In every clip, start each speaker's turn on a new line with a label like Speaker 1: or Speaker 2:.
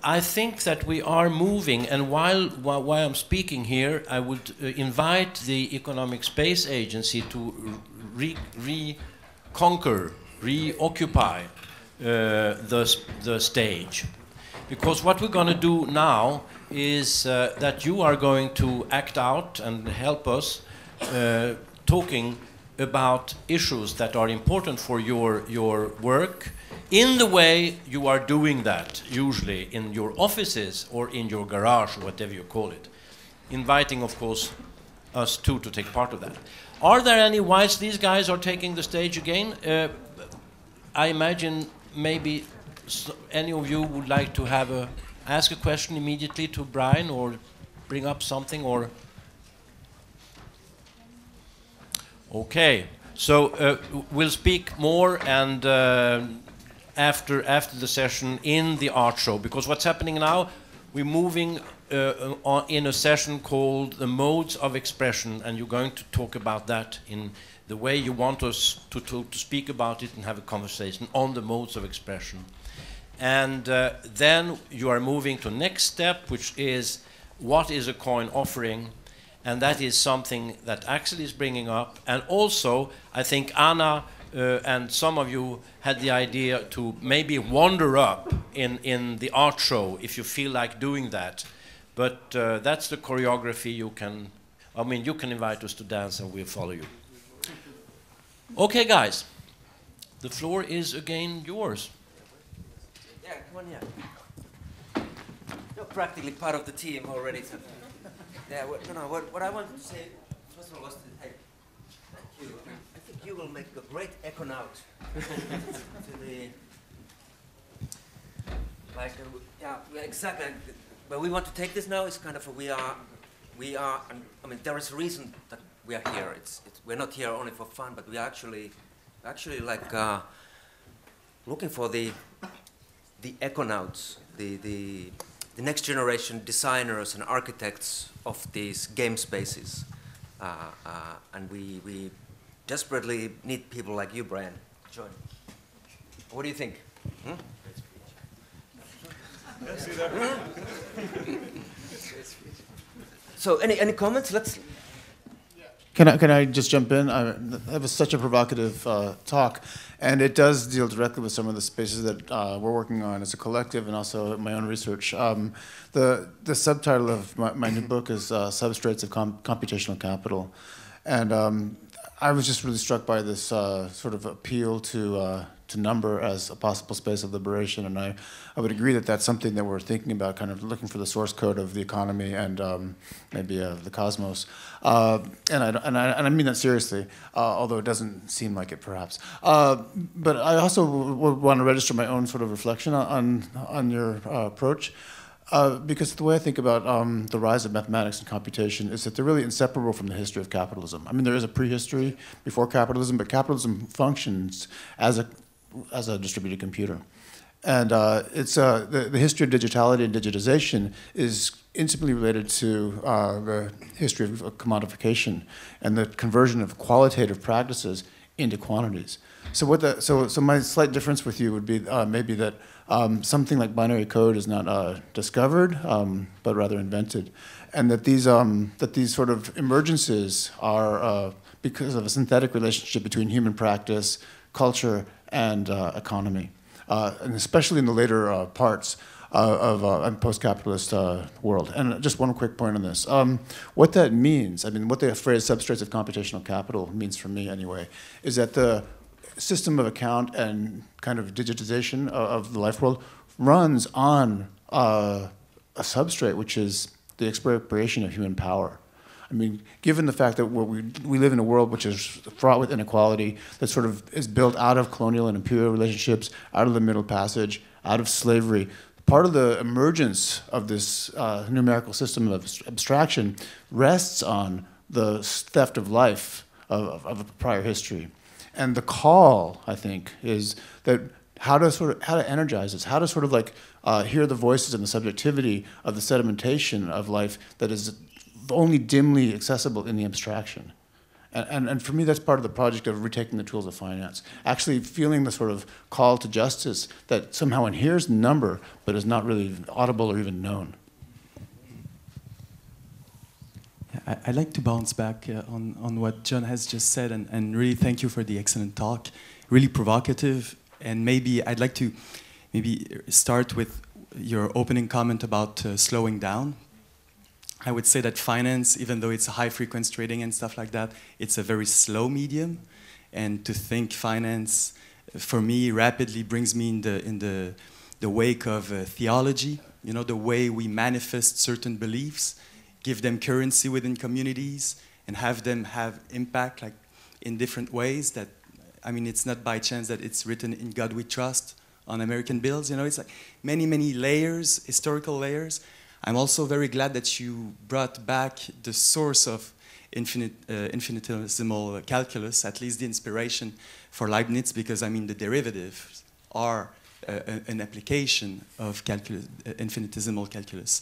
Speaker 1: I think that we are moving, and while I'm speaking here, I would invite the Economic Space Agency to reconquer, reoccupy the stage. Because what we're going to do now is that you are going to act out and help us talking about issues that are important for your work, in the way you are doing that, usually in your offices or in your garage, or whatever you call it. Inviting, of course, us too to take part of that. Are there any, whilst these guys are taking the stage again, I imagine maybe any of you would like to have ask a question immediately to Brian, or bring up something, or... Okay, so we'll speak more and after the session in the art show, because what's happening now, we're moving in a session called the modes of expression, and you're going to talk about that in the way you want us to speak about it and have a conversation on the modes of expression. And then you are moving to next step, which is what is a coin offering, and that is something that Axel is bringing up. And also, I think Anna and some of you had the idea to maybe wander up in the art show if you feel like doing that. But that's the choreography. You can, I mean, you can invite us to dance and we'll follow you. Okay, guys, the floor is again yours.
Speaker 2: Yeah, come on here. You're practically part of the team already. So. Yeah, what I wanted to say, first of all, was to hey, thank you. I think you will make a great econaut to the, like, yeah, exactly. Where we want to take this now is kind of we are, I mean, there is a reason that we are here. We're not here only for fun, but we are actually like looking for the econauts, the next generation designers and architects of these game spaces, and we desperately need people like you, Brian, to join. What do you think? Hmm? So, any comments? Let's.
Speaker 3: Can I just jump in? That was such a provocative talk, and it does deal directly with some of the spaces that we're working on as a collective, and also my own research. The subtitle of my new book is Substrates of Computational Capital, and I was just really struck by this sort of appeal to number as a possible space of liberation, and I would agree that that's something that we're thinking about, kind of looking for the source code of the economy and maybe the cosmos, and I mean that seriously, although it doesn't seem like it perhaps. But I also would want to register my own sort of reflection on your approach. Because the way I think about the rise of mathematics and computation is that they're really inseparable from the history of capitalism. I mean, there is a prehistory before capitalism, but capitalism functions as a distributed computer. And it's the history of digitality and digitization is intimately related to the history of commodification and the conversion of qualitative practices into quantities. So my slight difference with you would be maybe that something like binary code is not discovered, but rather invented, and that these sort of emergences are because of a synthetic relationship between human practice, culture, and economy, and especially in the later parts of a post-capitalist world. And just one quick point on this. What that means, I mean, what the phrase substrates of computational capital means for me anyway, is that the system of account and kind of digitization of the life world runs on a substrate, which is the expropriation of human power. I mean, given the fact that we live in a world which is fraught with inequality, that sort of is built out of colonial and imperial relationships, out of the Middle Passage, out of slavery, part of the emergence of this numerical system of abstraction rests on the theft of life of a prior history. And the call, I think, is that how to energize this, how to sort of like hear the voices and the subjectivity of the sedimentation of life that is only dimly accessible in the abstraction. And for me, that's part of the project of retaking the tools of finance. Actually feeling the sort of call to justice that somehow inheres the number, but is not really audible or even known.
Speaker 4: I'd like to bounce back on what John has just said, and really thank you for the excellent talk. Really provocative, and maybe I'd like to start with your opening comment about slowing down. I would say that finance, even though it's a high-frequency trading and stuff like that, it's a very slow medium. And to think finance, for me, rapidly brings me in the wake of theology. You know, the way we manifest certain beliefs, give them currency within communities, and have them have impact, like in different ways. That, I mean, it's not by chance that it's written "In God We Trust" on American bills. You know, it's like many, many layers, historical layers. I'm also very glad that you brought back the source of infinitesimal calculus, at least the inspiration for Leibniz, because I mean the derivatives are an application of calculus, infinitesimal calculus,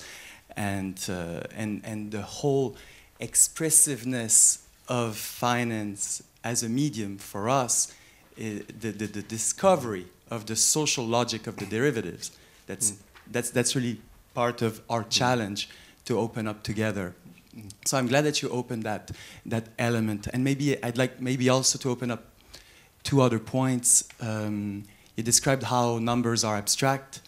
Speaker 4: and the whole expressiveness of finance as a medium for us, the discovery of the social logic of the derivatives. That's really part of our challenge to open up together. So I'm glad that you opened that element, and maybe I'd like also to open up two other points. You described how numbers are abstract,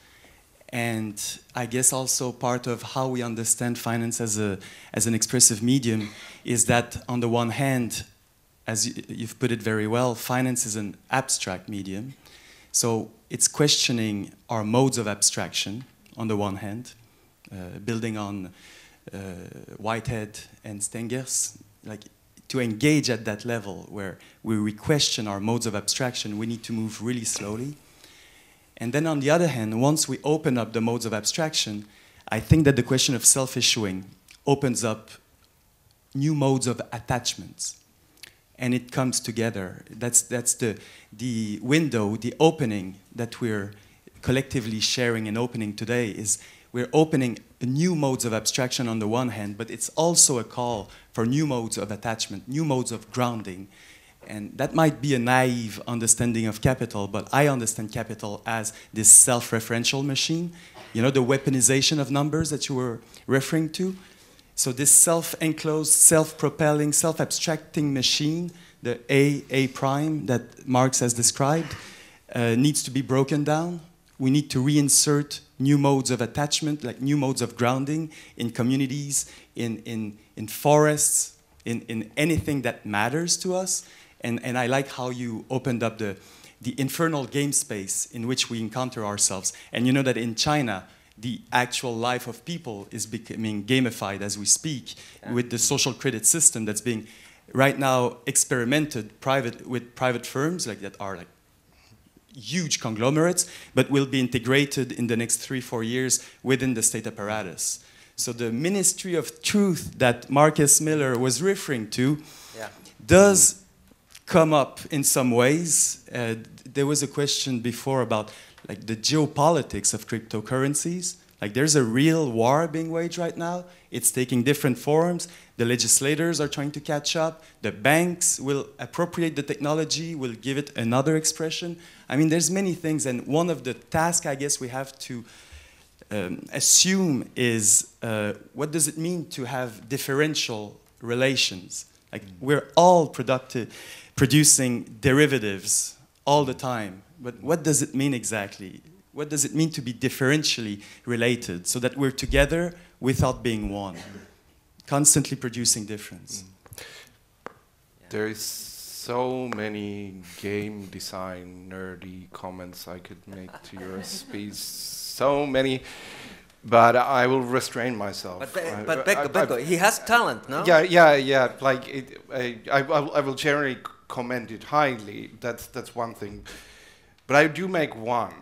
Speaker 4: and I guess also part of how we understand finance as an expressive medium is that on the one hand, as you've put it very well, finance is an abstract medium. So it's questioning our modes of abstraction on the one hand, building on Whitehead and Stengers, like to engage at that level where we question our modes of abstraction, we need to move really slowly. And then on the other hand, once we open up the modes of abstraction, I think that the question of self-issuing opens up new modes of attachments. And it comes together. That's the window, the opening that we're collectively sharing and opening today is we're opening new modes of abstraction on the one hand, but it's also a call for new modes of attachment, new modes of grounding. And that might be a naive understanding of capital, but I understand capital as this self-referential machine, you know, the weaponization of numbers that you were referring to. So this self-enclosed, self-propelling, self-abstracting machine, the A prime that Marx has described, needs to be broken down. We need to reinsert new modes of attachment, like new modes of grounding in communities, in forests, in anything that matters to us. And I like how you opened up the infernal game space in which we encounter ourselves. And you know that in China, the actual life of people is becoming gamified as we speak with the social credit system that's being right now experimented with private firms like that are like huge conglomerates, but will be integrated in the next 3-4 years within the state apparatus. So the Ministry of Truth that Marcus Miller was referring to does come up in some ways. There was a question before about like the geopolitics of cryptocurrencies. Like there's a real war being waged right now. It's taking different forms. The legislators are trying to catch up. The banks will appropriate the technology, will give it another expression. I mean, there's many things, and one of the tasks I guess we have to assume is what does it mean to have differential relations? Like we're all producing derivatives all the time, but what does it mean exactly? What does it mean to be differentially related so that we're together without being one, constantly producing difference?
Speaker 5: There is so many game design nerdy comments I could make to your speech, so many, but I will restrain myself.
Speaker 2: But Becco, he has talent, no?
Speaker 5: Yeah. Like I will generally commend it highly. That's one thing, but I do make one,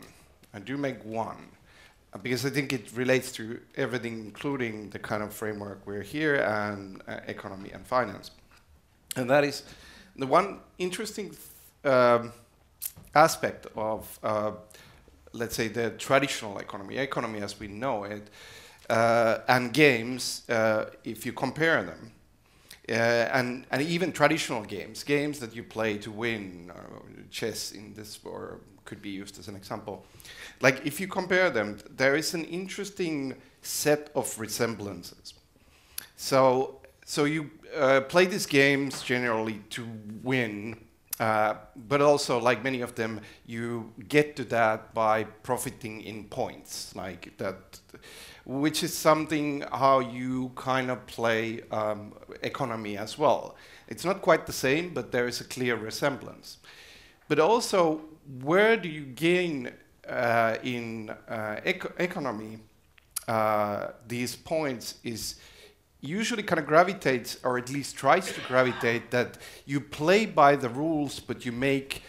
Speaker 5: because I think it relates to everything, including the kind of framework we're here and economy and finance, and that is the one interesting aspect of, let's say, the traditional economy as we know it, and games, if you compare them, and even traditional games that you play to win, chess in this, or could be used as an example. Like if you compare them, there is an interesting set of resemblances. So you play these games generally to win, but also, like many of them, you get to that by profiting in points, like that, which is something how you kind of play economy as well. It's not quite the same, but there is a clear resemblance. But also, where do you gain in economy these points is usually kind of gravitates, or at least tries to gravitate, that you play by the rules, but you make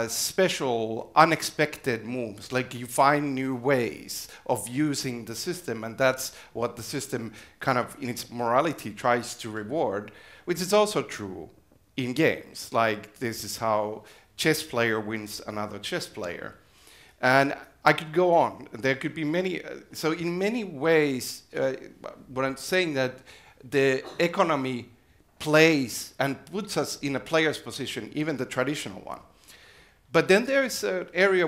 Speaker 5: special, unexpected moves. Like you find new ways of using the system, and that's what the system kind of, in its morality, tries to reward, which is also true in games. Like this is how chess player wins another chess player. And I could go on. There could be many. So in many ways, what I'm saying that the economy plays and puts us in a player's position, even the traditional one. But then there is an area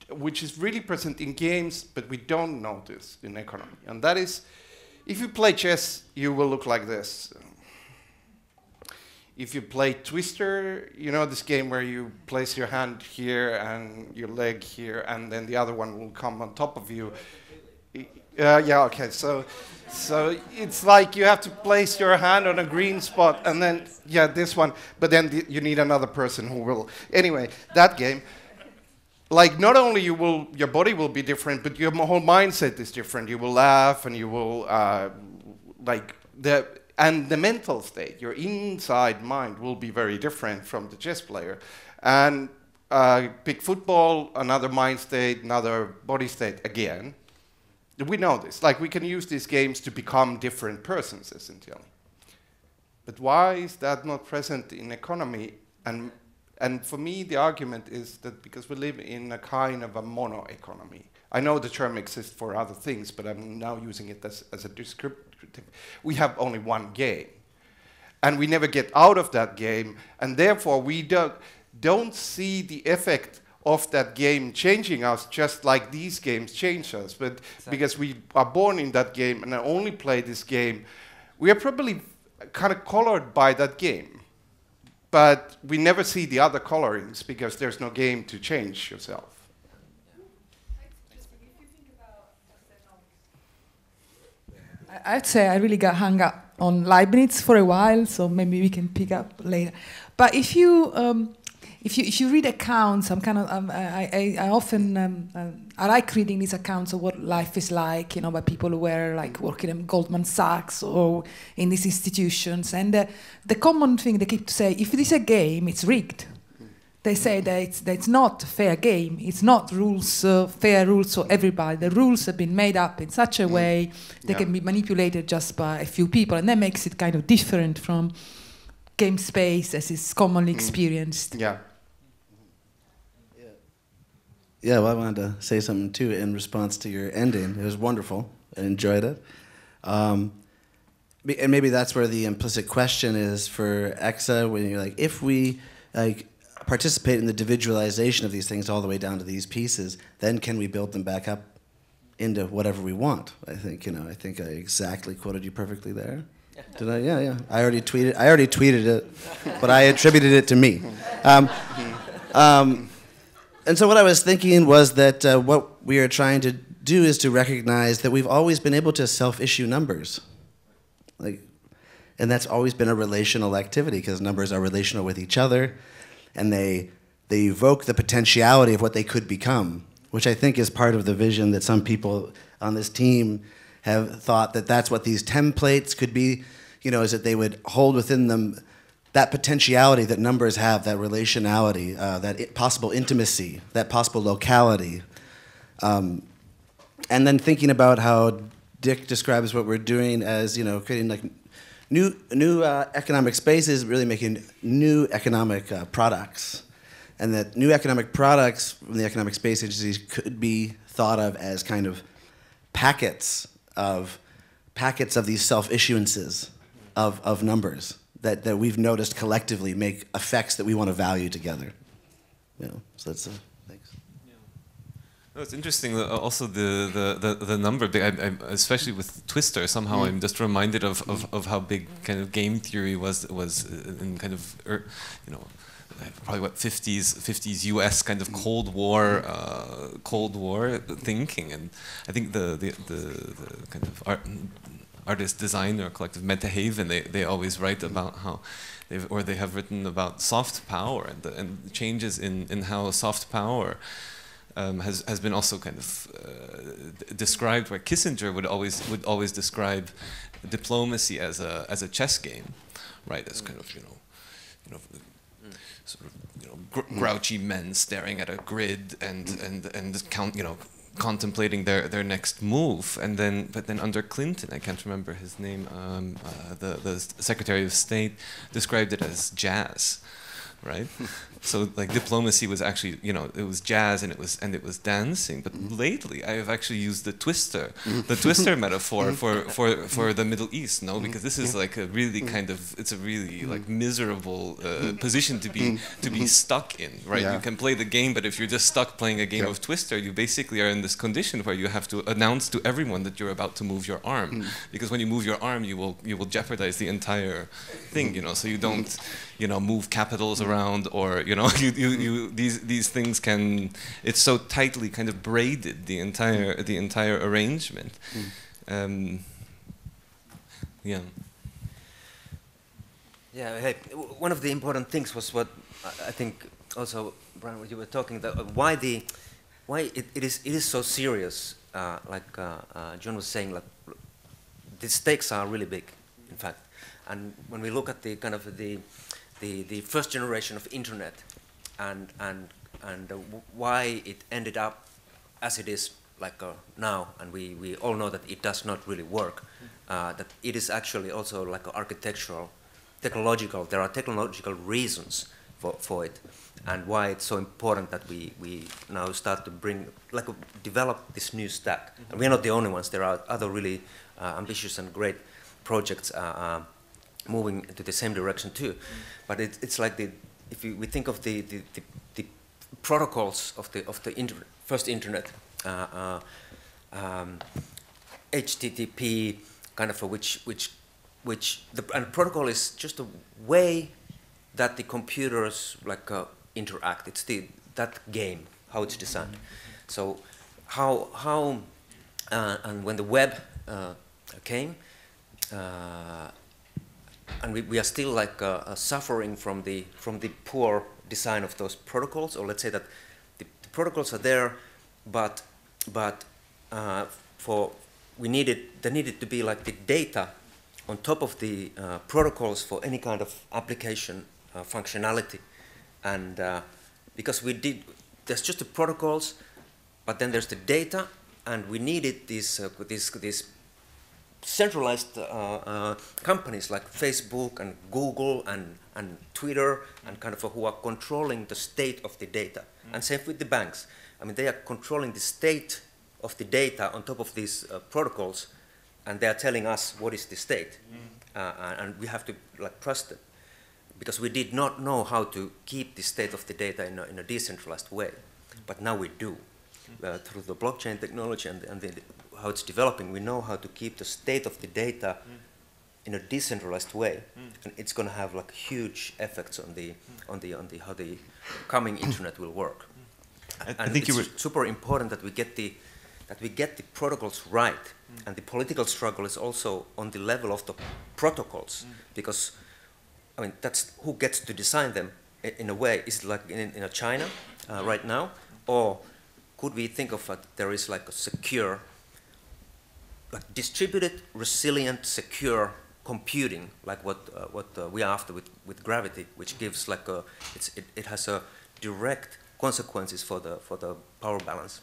Speaker 5: which is really present in games, but we don't notice in economy. And that is, if you play chess, you will look like this. If you play Twister, you know this game where you place your hand here and your leg here, and then the other one will come on top of you. Yeah, okay. So it's like you have to place your hand on a green spot, and then yeah, this one. But then you need another person who will. Anyway, that game. Like not only your body will be different, but your whole mindset is different. You will laugh, and you will And the mental state, your inside mind, will be very different from the chess player. And pick football, another mind state, another body state again. We know this. Like we can use these games to become different persons, essentially. But why is that not present in economy? And for me, the argument is that because we live in a kind of a mono-economy. I know the term exists for other things, but I'm now using it as a descriptive. We have only one game. And we never get out of that game, and therefore we don't see the effect of that game changing us just like these games change us. But exactly. Because we are born in that game and only play this game, we are probably kind of colored by that game. But we never see the other colorings because there's no game to change yourself.
Speaker 6: I'd say I really got hung up on Leibniz for a while, so maybe we can pick up later. But if you read accounts, I often I like reading these accounts of what life is like, you know, by people who were like working at Goldman Sachs or in these institutions. And the common thing they keep to say, if it is a game, it's rigged. They say that it's not a fair game. It's not fair rules for everybody. The rules have been made up in such a way they can be manipulated just by a few people, and that makes it kind of different from game space as is commonly experienced.
Speaker 5: Yeah.
Speaker 7: Yeah, well, I wanted to say something too in response to your ending. It was wonderful. I enjoyed it. And maybe that's where the implicit question is for Exa, when you're like, if we participate in the individualization of these things all the way down to these pieces, then can we build them back up into whatever we want? I think I exactly quoted you perfectly there. Did I? Yeah. I already tweeted it, but I attributed it to me. And so what I was thinking was that what we are trying to do is to recognize that we've always been able to self-issue numbers. And that's always been a relational activity, because numbers are relational with each other, and they evoke the potentiality of what they could become, which I think is part of the vision that some people on this team have thought that that's what these templates could be, is that they would hold within them that potentiality that numbers have, that relationality, that possible intimacy, that possible locality. And then thinking about how Dick describes what we're doing as, creating like new economic spaces, really making new economic products. And that new economic products from the economic space agencies could be thought of as kind of packets of these self-issuances. of numbers that we've noticed collectively make effects that we want to value together. You know, so that's thanks.
Speaker 8: No, it's interesting. Also, the number, especially with Twister, somehow I'm just reminded of how big kind of game theory was in kind of you know, probably what 50s US kind of Cold War thinking, and I think the kind of artist designer collective Metahaven, they always write about how they have written about soft power and changes in how soft power has been also kind of described, where Kissinger would always describe diplomacy as a chess game, right? As kind of you know sort of grouchy men staring at a grid and contemplating their next move, but then under Clinton, I can't remember his name, the Secretary of State described it as jazz, right? So like diplomacy was actually, it was jazz and it was dancing. But lately, I have actually used the twister metaphor for the Middle East, no? Because this is like a really it's a really like miserable position to be stuck in, right?
Speaker 7: Yeah.
Speaker 8: You can play the game, but if you're just stuck playing a game of twister, you basically are in this condition where you have to announce to everyone that you're about to move your arm, because when you move your arm, you will jeopardize the entire thing, So you don't, move capitals around, or these things can. It's so tightly kind of braided, the entire arrangement. Yeah.
Speaker 2: Yeah. Hey, one of the important things was what I think also, Brian, what you were talking about, why it is so serious. Like John was saying, like the stakes are really big, in fact. And when we look at the kind of the first generation of internet, and why it ended up as it is like now, and we all know that it does not really work. That it is actually also like technological. There are technological reasons for it, and why it's so important that we now start to develop this new stack. And we are not the only ones. There are other really ambitious and great projects moving into the same direction too. But it's like if we think of the protocols of the first internet, HTTP kind of and protocol is just a way that the computers interact. It's that game, how it's designed. So how and when the web came, and we are still suffering from the poor design of those protocols, or let's say that the protocols are there, but there needed to be like the data on top of the protocols for any kind of application functionality, and because there's just the protocols, but then there's the data, and we needed these centralized companies like Facebook and Google and Twitter, and kind of who are controlling the state of the data. And same with the banks. I mean, they are controlling the state of the data on top of these protocols, and they are telling us what is the state, and we have to trust them, because we did not know how to keep the state of the data in a decentralized way, but now we do. Through the blockchain technology and how it's developing, we know how to keep the state of the data in a decentralized way, and it's going to have huge effects on how the coming internet will work.
Speaker 8: I think
Speaker 2: it's super important that we get the protocols right, and the political struggle is also on the level of the protocols, because I mean that's who gets to design them in a way. Is it like in China right now, or could we think of there is like a secure, distributed, resilient, secure computing, like what we are after with gravity, which gives it has a direct consequences for the power balance.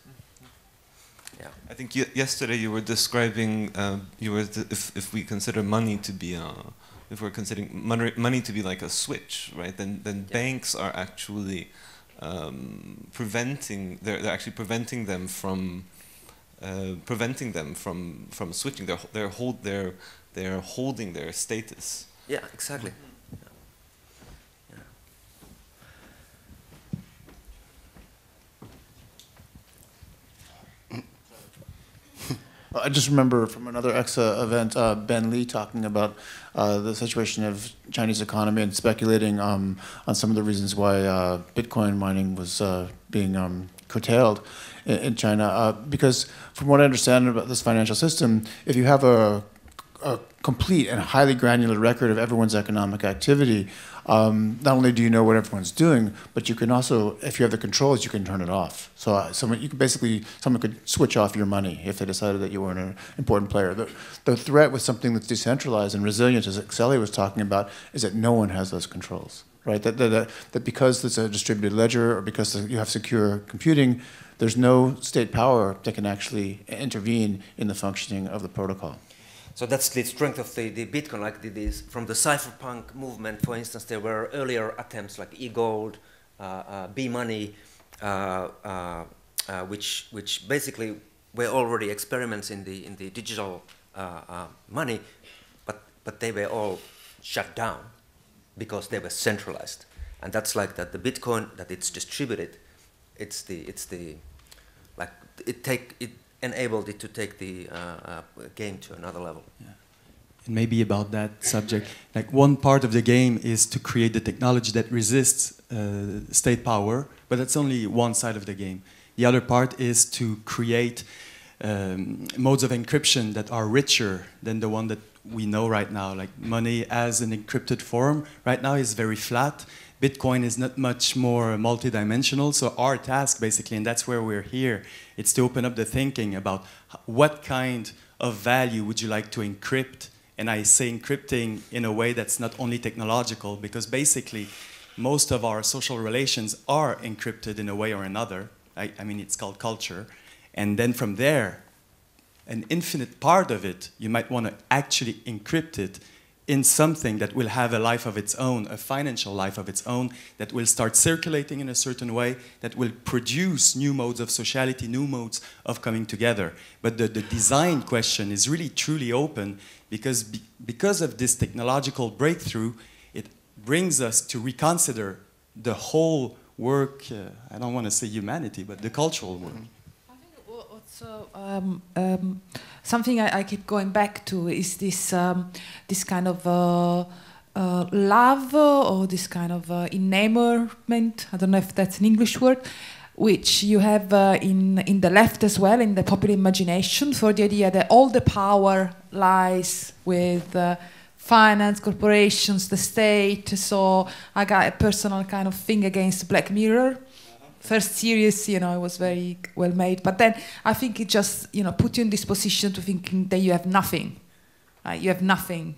Speaker 2: Yeah.
Speaker 8: I think yesterday you were describing if we consider money to be if we're considering money to be like a switch, right? Then banks are actually they're actually preventing them from preventing them from switching. They're holding their status.
Speaker 2: Yeah, exactly.
Speaker 3: I just remember from another EXA event, Ben Lee talking about the situation of Chinese economy and speculating on some of the reasons why Bitcoin mining was being curtailed in China. Because from what I understand about this financial system, if you have a complete and highly granular record of everyone's economic activity, not only do you know what everyone's doing, but you can also, if you have the controls, you can turn it off. So someone could switch off your money if they decided that you weren't an important player. The threat with something that's decentralized and resilient, as Xeli was talking about, is that no one has those controls, right? That because it's a distributed ledger or because you have secure computing, there's no state power that can actually intervene in the functioning of the protocol.
Speaker 2: So that's the strength of the Bitcoin, like this from the cypherpunk movement, for instance. There were earlier attempts like e-gold, B-money, which basically were already experiments in the digital money, but they were all shut down because they were centralized. And that's like that the Bitcoin, that it's distributed, it enabled it to take the game to another level.
Speaker 4: Yeah. And maybe about that subject, like one part of the game is to create the technology that resists state power, but that's only one side of the game. The other part is to create modes of encryption that are richer than the one that we know right now. Like money as an encrypted form right now is very flat. Bitcoin is not much more multidimensional, so our task basically, and that's where we're here, it's to open up the thinking about what kind of value would you like to encrypt. And I say encrypting in a way that's not only technological, because basically most of our social relations are encrypted in a way or another. I mean, it's called culture. And then from there, an infinite part of it, you might want to actually encrypt it in something that will have a life of its own, a financial life of its own, that will start circulating in a certain way, that will produce new modes of sociality, new modes of coming together. But the design question is really truly open because of this technological breakthrough, it brings us to reconsider the whole work, I don't want to say humanity, but the cultural work.
Speaker 6: Something I keep going back to is this kind of love or this kind of enamorment. I don't know if that's an English word, which you have in the left as well, in the popular imagination, for the idea that all the power lies with finance, corporations, the state. So I got a personal kind of thing against Black Mirror. First series, it was very well made, but then I think it just, put you in this position to thinking that you have nothing. You have nothing.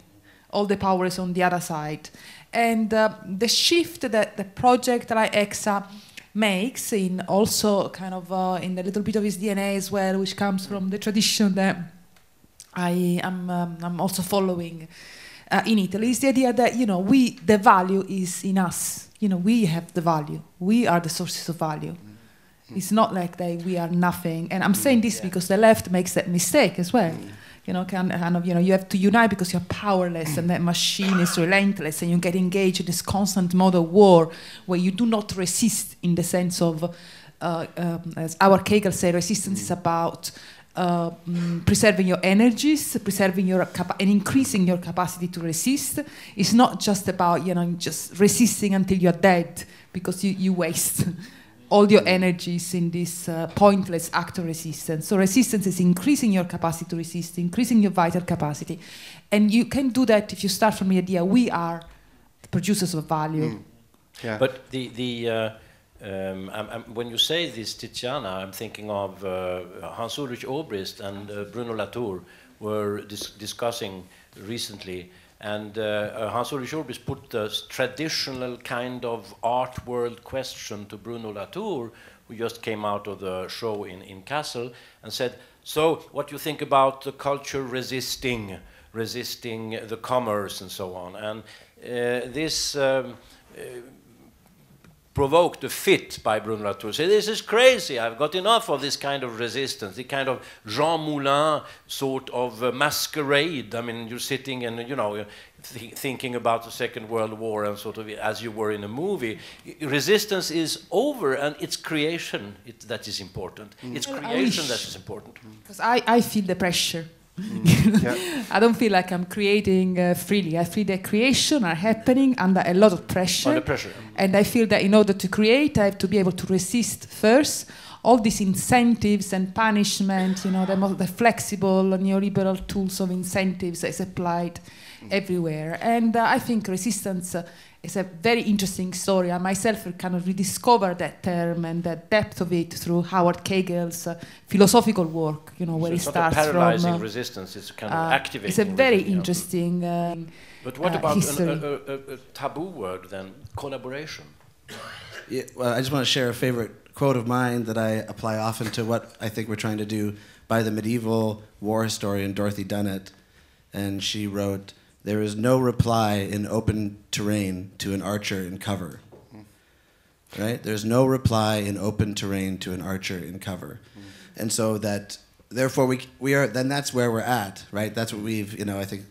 Speaker 6: All the power is on the other side. And the shift that the project like EXA makes in also kind of in a little bit of his DNA as well, which comes from the tradition that I'm also following in Italy, is the idea that, the value is in us. We have the value. We are the sources of value. It's not like we are nothing. And I'm saying this because the left makes that mistake as well. You have to unite because you're powerless and that machine is relentless and you get engaged in this constant mode of war where you do not resist in the sense of, as our Kegel say, resistance is about preserving your energies, preserving your and increasing your capacity to resist. It's not just about just resisting until you're dead, because you waste all your energies in this pointless act of resistance. So resistance is increasing your capacity to resist, increasing your vital capacity, and you can do that if you start from the idea we are the producers of value.
Speaker 1: Yeah. But when you say this, Tiziana, I'm thinking of Hans-Ulrich Obrist and Bruno Latour were discussing recently, and Hans-Ulrich Obrist put the traditional kind of art world question to Bruno Latour, who just came out of the show in Kassel, and said, so what do you think about the culture resisting the commerce and so on? And this provoked a fit by Bruno Latour. Say, this is crazy, I've got enough of this kind of resistance, the kind of Jean Moulin sort of masquerade. I mean, you're sitting and, you know, thinking about the Second World War and sort of as you were in a movie. Resistance is over, and it's creation that is important. It's creation that is important.
Speaker 6: Because I feel the pressure.
Speaker 5: Yeah.
Speaker 6: I don't feel like I'm creating freely. I feel that creation are happening under a lot of pressure.
Speaker 1: Under pressure.
Speaker 6: And I feel that in order to create, I have to be able to resist first all these incentives and punishment, you know, the flexible neoliberal tools of incentives is applied everywhere. And I think resistance is a very interesting story. I myself kind of rediscovered that term and the depth of it through Howard Kagel's philosophical work, you know, where
Speaker 1: so
Speaker 6: he
Speaker 1: it's
Speaker 6: starts
Speaker 1: not a paralyzing
Speaker 6: from...
Speaker 1: resistance, it's a kind of activating.
Speaker 6: It's a very
Speaker 1: resistance,
Speaker 6: interesting
Speaker 1: But what about
Speaker 6: history.
Speaker 1: a taboo word then? Collaboration.
Speaker 7: Yeah, well, I just want to share a favorite quote of mine that I apply often to what I think we're trying to do by the medieval war historian Dorothy Dunnett. And she wrote, "There is no reply in open terrain to an archer in cover." Right? There's no reply in open terrain to an archer in cover. And so that, therefore, we are, then that's where we're at, right? That's what we've, you know, I think,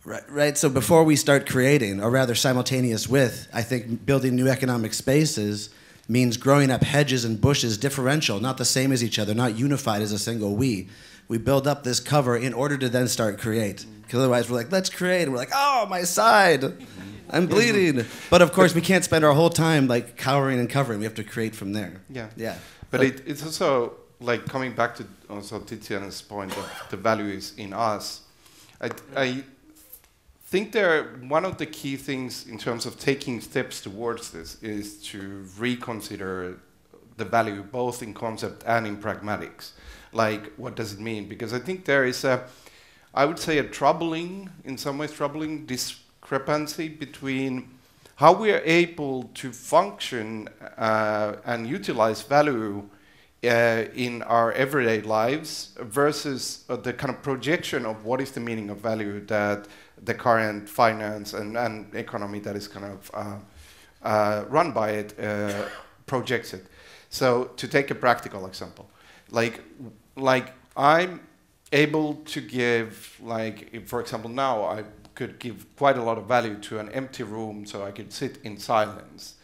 Speaker 7: right? So before we start creating, or rather simultaneous with, I think building new economic spaces means growing up hedges and bushes differential, not the same as each other, not unified as a single we. We build up this cover in order to then start create. Because otherwise we're like, let's create. And we're like, oh, my side, I'm bleeding. But of course we can't spend our whole time like cowering and covering. We have to create from there.
Speaker 5: Yeah.
Speaker 7: Yeah.
Speaker 5: But it's also like coming back to also Tiziana's point of the value is in us. I think one of the key things in terms of taking steps towards this is to reconsider the value both in concept and in pragmatics. Like, what does it mean? Because I think there is I would say in some ways troubling discrepancy between how we are able to function and utilize value in our everyday lives versus the kind of projection of what is the meaning of value that the current finance and economy that is kind of run by it projects it. So to take a practical example, like I'm able to give, like, if, for example, now I could give quite a lot of value to an empty room so I could sit in silence.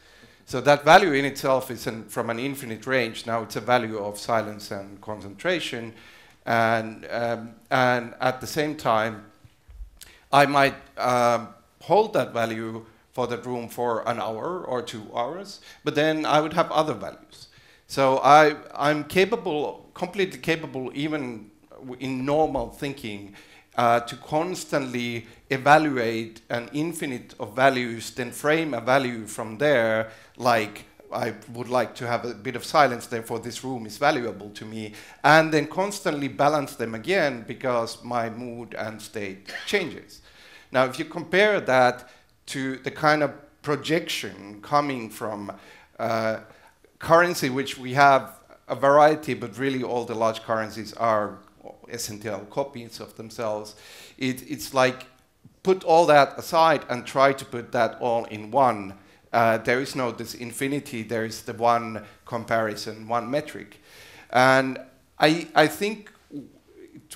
Speaker 5: So that value in itself is from an infinite range. Now it's a value of silence and concentration. And at the same time, I might hold that value for that room for an hour or 2 hours, but then I would have other values. So I'm completely capable, even in normal thinking, to constantly evaluate an infinite of values, then frame a value from there, like I would like to have a bit of silence, therefore this room is valuable to me, and then constantly balance them again because my mood and state changes. Now, if you compare that to the kind of projection coming from currency, which we have a variety, but really all the large currencies are essential copies of themselves. It's like put all that aside and try to put that all in one. There is no this infinity, there is the one comparison, one metric. And I think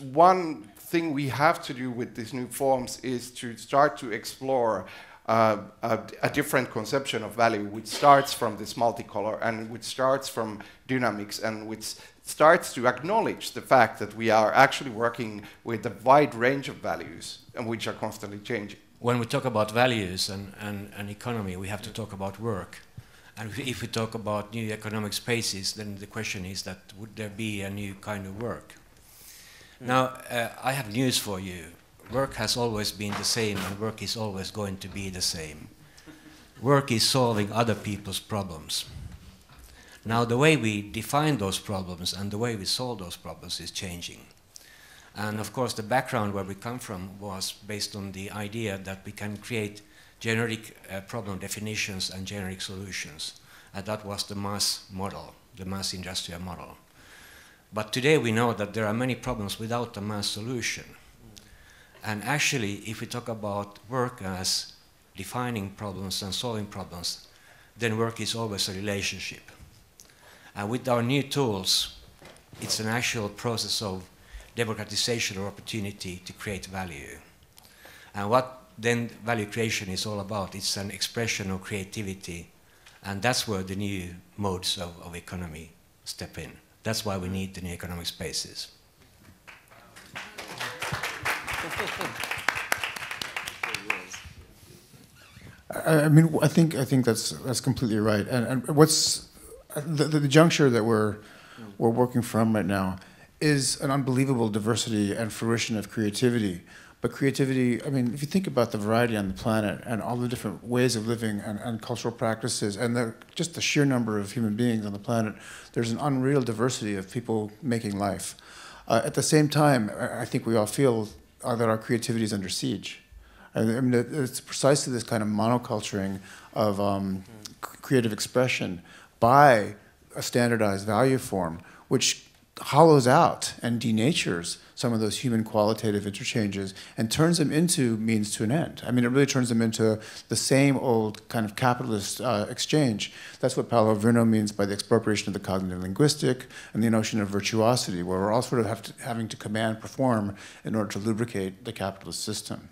Speaker 5: one thing we have to do with these new forms is to start to explore a different conception of value, which starts from this multicolor and which starts from dynamics and which starts to acknowledge the fact that we are actually working with a wide range of values and which are constantly changing.
Speaker 9: When we talk about values and economy, we have to talk about work. And if we talk about new economic spaces, then the question is that would there be a new kind of work? Now, I have news for you. Work has always been the same, and work is always going to be the same. Work is solving other people's problems. Now, the way we define those problems and the way we solve those problems is changing. And of course, the background where we come from was based on the idea that we can create generic problem definitions and generic solutions. And that was the mass model, the mass industrial model. But today we know that there are many problems without a mass solution. And actually, if we talk about work as defining problems and solving problems, then work is always a relationship. And with our new tools, it's an actual process of democratization or opportunity to create value. And what then value creation is all about, it's an expression of creativity. And that's where the new modes of economy step in. That's why we need the new economic spaces.
Speaker 3: I mean, I think that's completely right. And what's the juncture that we're working from right now is an unbelievable diversity and fruition of creativity. But creativity, I mean, if you think about the variety on the planet and all the different ways of living and cultural practices and just the sheer number of human beings on the planet, there's an unreal diversity of people making life. At the same time, I think we all feel that our creativity is under siege. I mean, it's precisely this kind of monoculturing of creative expression by a standardized value form, which hollows out and denatures some of those human qualitative interchanges and turns them into means to an end. I mean, it really turns them into the same old kind of capitalist exchange. That's what Paolo Virno means by the expropriation of the cognitive linguistic and the notion of virtuosity, where we're all sort of having to command, perform in order to lubricate the capitalist system.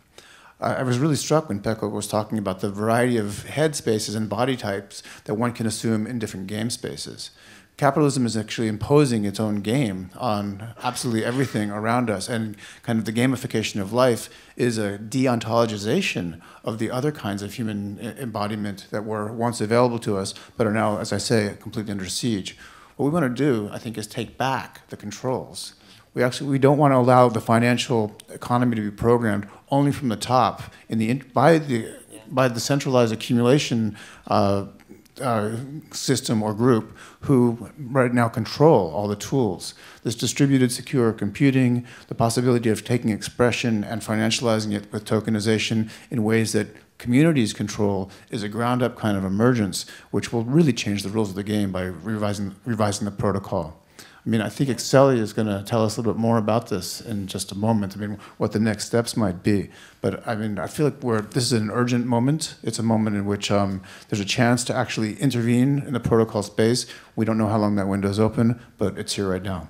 Speaker 3: I was really struck when Pekko was talking about the variety of head spaces and body types that one can assume in different game spaces. Capitalism is actually imposing its own game on absolutely everything around us, and kind of the gamification of life is a de-ontologization of the other kinds of human embodiment that were once available to us, but are now, as I say, completely under siege. What we want to do, I think, is take back the controls. We don't want to allow the financial economy to be programmed only from the top by the centralized accumulation system or group who right now control all the tools. This distributed secure computing, the possibility of taking expression and financializing it with tokenization in ways that communities control is a ground-up kind of emergence, which will really change the rules of the game by revising the protocol. I mean, I think Excelli is going to tell us a little bit more about this in just a moment. I mean, what the next steps might be. But I mean, I feel like this is an urgent moment. It's a moment in which there's a chance to actually intervene in the protocol space. We don't know how long that window is open, but it's here right now.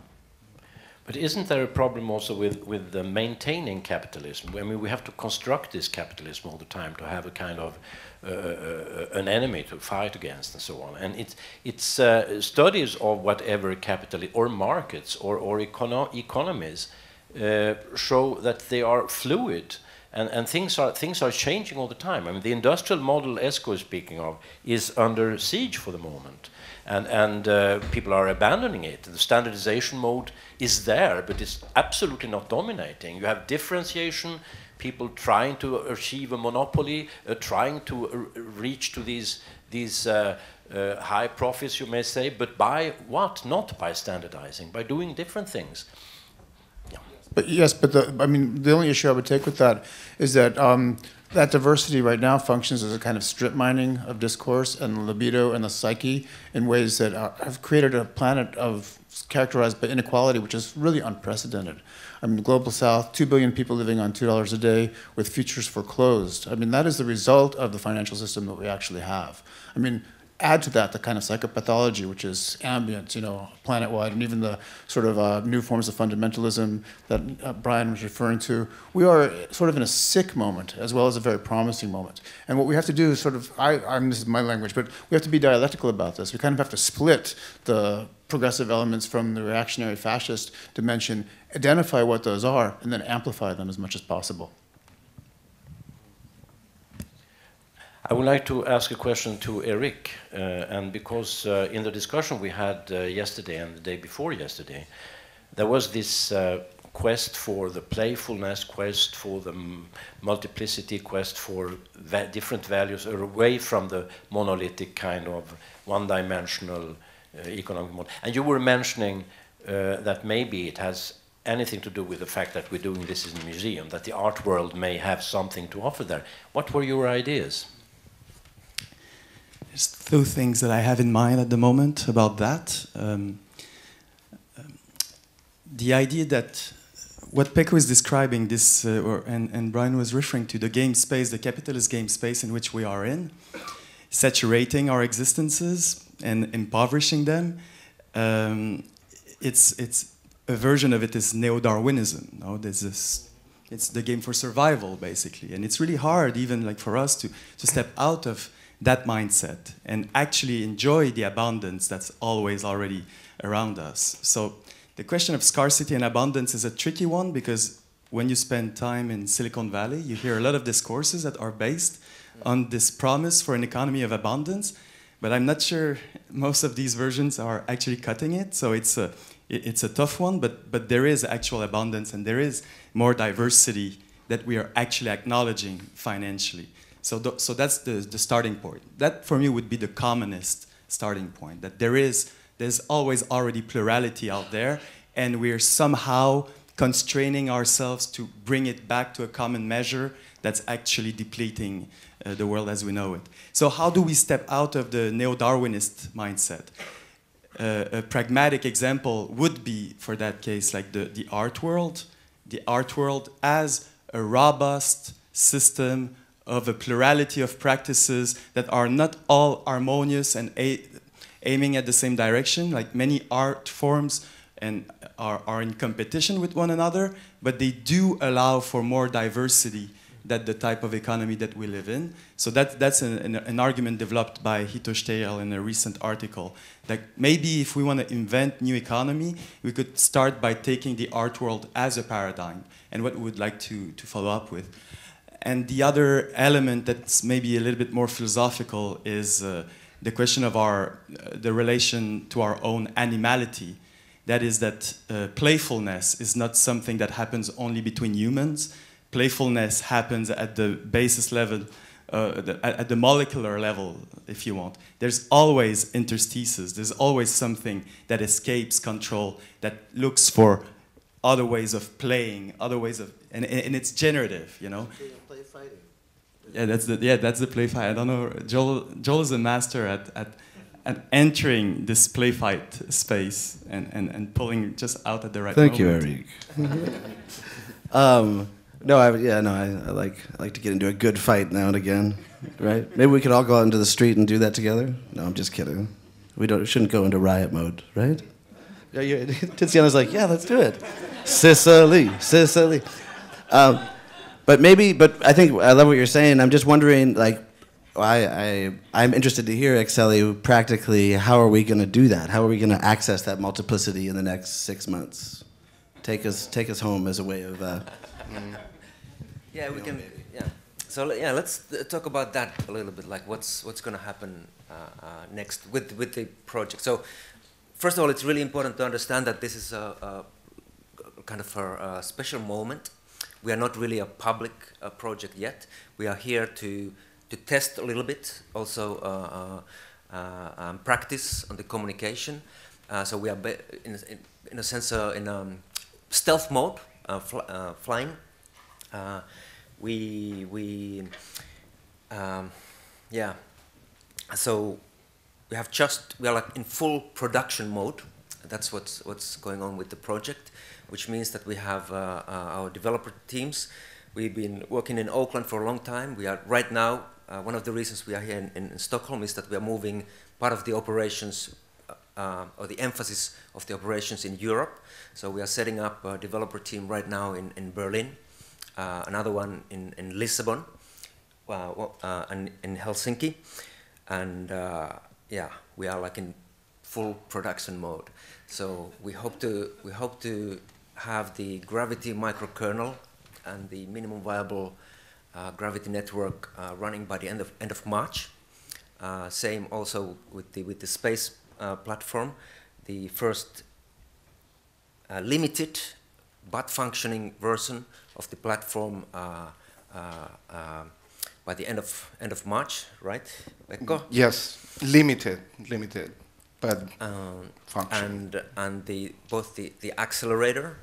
Speaker 1: But isn't there a problem also with maintaining capitalism? I mean, we have to construct this capitalism all the time to have a kind of an enemy to fight against and so on. And it's studies of whatever capital or markets or economies show that they are fluid and things are changing all the time. I mean, the industrial model Esko is speaking of is under siege for the moment. And people are abandoning it. The standardization mode is there, but it's absolutely not dominating. You have differentiation, people trying to achieve a monopoly, trying to reach to these high profits, you may say, but by what? Not by standardizing, by doing different things. Yeah.
Speaker 3: But yes, but I mean, the only issue I would take with that is that that diversity right now functions as a kind of strip mining of discourse and libido and the psyche in ways that have created a planet characterized by inequality, which is really unprecedented. I mean, the Global South, 2 billion people living on $2 a day with futures foreclosed. I mean, that is the result of the financial system that we actually have. I mean, add to that the kind of psychopathology, which is ambient, planet-wide, and even the sort of new forms of fundamentalism that Brian was referring to. We are sort of in a sick moment as well as a very promising moment. And what we have to do is sort of, this is my language, but we have to be dialectical about this. We kind of have to split the progressive elements from the reactionary fascist dimension, identify what those are, and then amplify them as much as possible.
Speaker 1: I would like to ask a question to Eric, and because in the discussion we had yesterday and the day before yesterday, there was this quest for the playfulness, quest for the multiplicity, quest for different values, away from the monolithic kind of one-dimensional economic model. And you were mentioning that maybe it has anything to do with the fact that we're doing this in a museum, that the art world may have something to offer there. What were your ideas?
Speaker 4: There's two things that I have in mind at the moment about that. The idea that what Pekko is describing, and Brian was referring to, the game space, the capitalist game space in which we are in, saturating our existences and impoverishing them. It's a version of it is neo-Darwinism. No? There's this, it's the game for survival, basically. And it's really hard, even like for us, to step out of that mindset and actually enjoy the abundance that's always already around us. So the question of scarcity and abundance is a tricky one, because when you spend time in Silicon Valley, you hear a lot of discourses that are based on this promise for an economy of abundance, but I'm not sure most of these versions are actually cutting it. So it's a tough one, but there is actual abundance and there is more diversity that we are actually acknowledging financially. So that's the starting point. That for me would be the commonest starting point, that there's always already plurality out there, and we're somehow constraining ourselves to bring it back to a common measure that's actually depleting the world as we know it. So how do we step out of the neo-Darwinist mindset? A pragmatic example would be, for that case, like the art world. The art world as a robust system of a plurality of practices that are not all harmonious and aiming at the same direction, like many art forms and are in competition with one another, but they do allow for more diversity than the type of economy that we live in. So that's an argument developed by Hito Steyerl in a recent article, that maybe if we want to invent new economy, we could start by taking the art world as a paradigm, and what we would like to follow up with. And the other element that's maybe a little bit more philosophical is the question of the relation to our own animality. That is that playfulness is not something that happens only between humans. Playfulness happens at the basis level, at the molecular level, if you want. There's always interstices. There's always something that escapes control, that looks for other ways of playing, other ways of, and it's generative, you know.
Speaker 7: Play fighting.
Speaker 4: Yeah, that's the play fight. I don't know. Joel is a master at entering this play fight space and pulling just out at the right moment.
Speaker 7: Thank you, Eric. I like to get into a good fight now and again, right? Maybe we could all go out into the street and do that together. No, I'm just kidding. We shouldn't go into riot mode, right? Yeah, Tiziana's like, yeah, let's do it. Sicily. But I think I love what you're saying. I'm just wondering, like, I'm interested to hear, Excelli, practically, how are we going to do that? How are we going to access that multiplicity in the next 6 months? Take us home as a way of.
Speaker 2: Yeah, we can. Yeah. So yeah, let's talk about that a little bit. Like, what's going to happen next with the project? So, first of all, it's really important to understand that this is a kind of a special moment. We are not really a public project yet. We are here to test a little bit, also practice on the communication. So we are in a sense in stealth mode, flying. So we are like in full production mode. That's what's going on with the project, which means that we have our developer teams. We've been working in Oakland for a long time. We are right now, one of the reasons we are here in Stockholm is that we are moving part of the operations or the emphasis of the operations in Europe. So we are setting up a developer team right now in Berlin, another one in Lisbon, and in Helsinki, and we are like in full production mode. So we hope to have the gravity microkernel and the minimum viable gravity network running by the end of March. Same also with the space platform. The first limited but functioning version of the platform by the end of March, right, Pekko?
Speaker 5: Yes, limited, but functioning.
Speaker 2: And both the accelerator,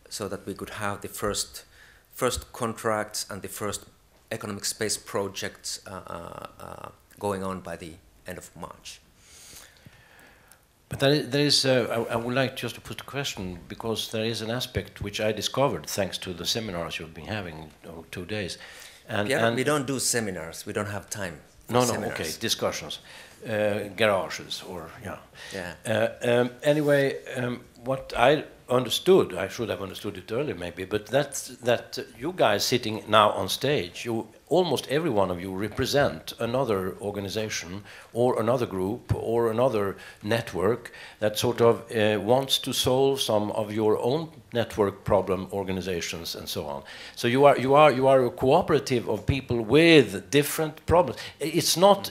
Speaker 2: so that we could have the first contracts and the first economic space projects going on by the end of March.
Speaker 1: But there is I would like just to put a question, because there is an aspect which I discovered thanks to the seminars you've been having over 2 days. And
Speaker 2: we don't do seminars. We don't have time
Speaker 1: No,
Speaker 2: seminars.
Speaker 1: okay, discussions, garages, or yeah.
Speaker 2: Yeah.
Speaker 1: Anyway, what I understood, I should have understood it earlier maybe, but that you guys sitting now on stage, almost every one of you represent another organization or another group or another network that sort of wants to solve some of your own network problem organizations and so on. So you are a cooperative of people with different problems. It's not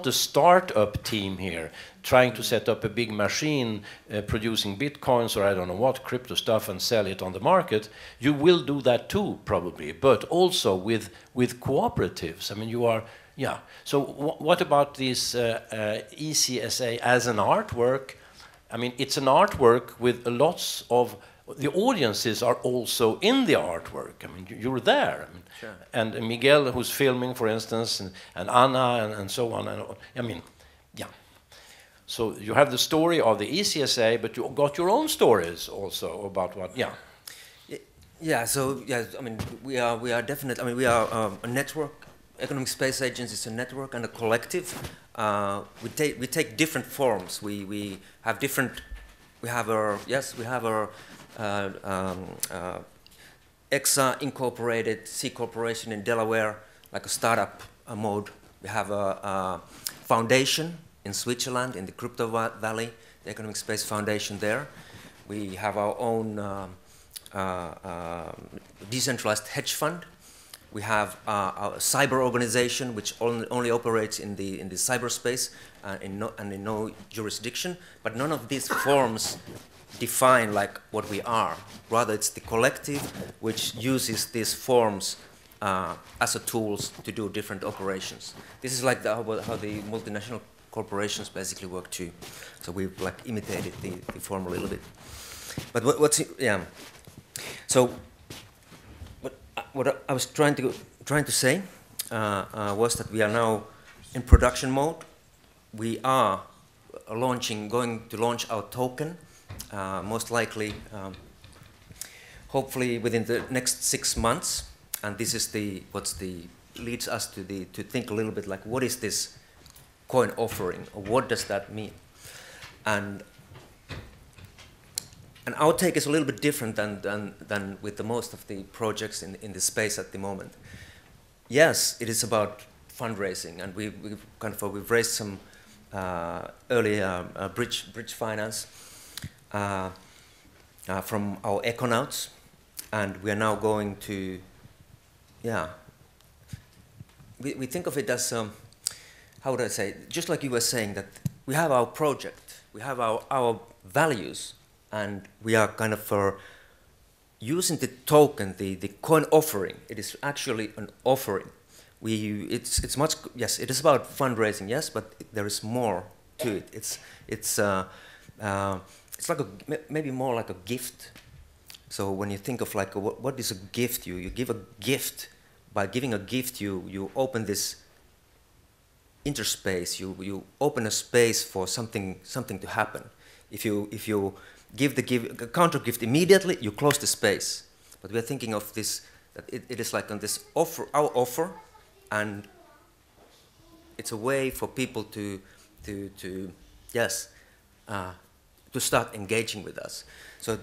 Speaker 1: a startup team here trying to set up a big machine producing bitcoins or I don't know what crypto stuff and sell it on the market. You will do that too probably, but also with cooperatives. I mean, you are, yeah. So what about this ECSA as an artwork? I mean, it's an artwork with lots of, the audiences are also in the artwork. I mean, you're there. I mean,
Speaker 2: sure.
Speaker 1: And Miguel, who's filming, for instance, and Anna and so on. And, I mean, yeah. So you have the story of the ECSA, but you got your own stories also about what, yeah.
Speaker 2: Yeah, so, yeah, I mean, we are definitely, I mean, we are a network. Economic Space Agency is a network and a collective. We take different forms. We have different, we have our EXA Incorporated C Corporation in Delaware, like a startup mode. We have a foundation in Switzerland, in the Crypto Valley, the Economic Space Foundation there. We have our own decentralized hedge fund. We have a cyber organization which only operates in the cyberspace and in no jurisdiction. But none of these forms define like what we are. Rather, it's the collective which uses these forms as a tools to do different operations. This is like how the multinational corporations basically work too. So we've like imitated the form a little bit. But yeah. So what I was trying to say was that we are now in production mode. We are going to launch our token, most likely, hopefully within the next 6 months. And this is leads us to think a little bit like, what is this coin offering, or what does that mean? And our take is a little bit different than with the most of the projects in the space at the moment. Yes, it is about fundraising, and we've raised some early bridge finance from our econauts, and we are now going to, yeah. We think of it as how would I say? Just like you were saying, that we have our project, we have our values. And we are kind of using the token, the coin offering. It is actually an offering. It's much, yes, it is about fundraising, yes, but there is more to it. It's like maybe more like a gift. So when you think of like what is a gift, you give a gift. By giving a gift, you open this interspace. You open a space for something to happen. If you give the counter gift immediately, you close the space. But we are thinking of this, that it is like on this offer, our offer, and it's a way for people to start engaging with us. So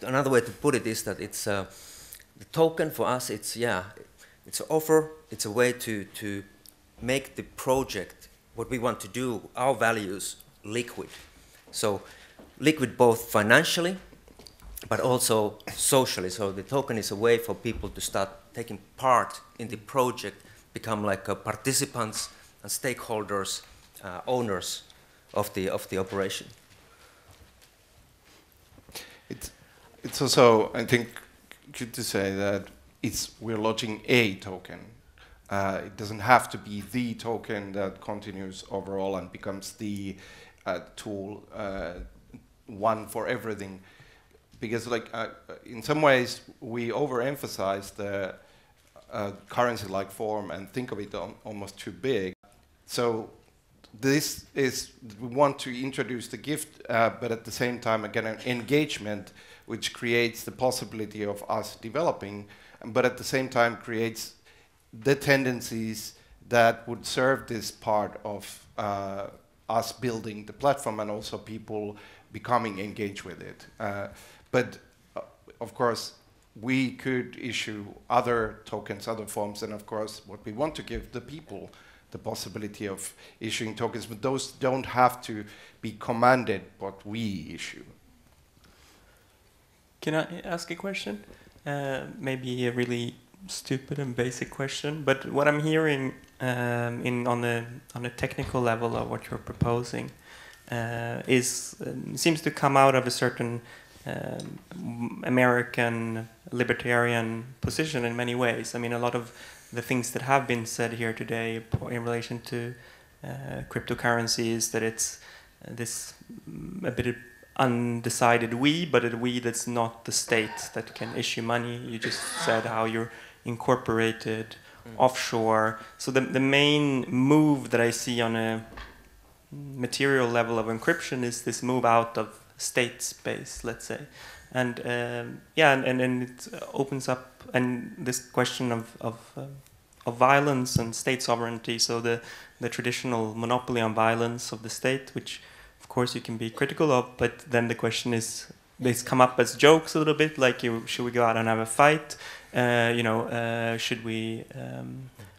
Speaker 2: another way to put it is that it's the token for us. It's an offer. It's a way to make the project, what we want to do, our values, liquid. So liquid both financially, but also socially. So the token is a way for people to start taking part in the project, become like participants and stakeholders, owners of the operation.
Speaker 5: It's also, I think, good to say that we're launching a token. It doesn't have to be the token that continues overall and becomes the tool, one for everything, because like in some ways we overemphasize the currency-like form and think of it almost too big. So this is, we want to introduce the gift, but at the same time again an engagement which creates the possibility of us developing, but at the same time creates the tendencies that would serve this part of us building the platform and also people becoming engaged with it. But of course, we could issue other tokens, other forms, and of course, what we want to give the people the possibility of issuing tokens, but those don't have to be commanded what we issue.
Speaker 10: Can I ask a question? Maybe a really stupid and basic question, but what I'm hearing on the technical level of what you're proposing seems to come out of a certain American libertarian position in many ways. I mean, a lot of the things that have been said here today in relation to cryptocurrencies, that it's this a bit undecided we, but a we that's not the state that can issue money. You just said how you're incorporated offshore. So the main move that I see on a material level of encryption is this move out of state space, let's say. And and it opens up and this question of violence and state sovereignty. So the traditional monopoly on violence of the state, which of course you can be critical of, but then the question is, they come up as jokes a little bit, like should we go out and have a fight? Should we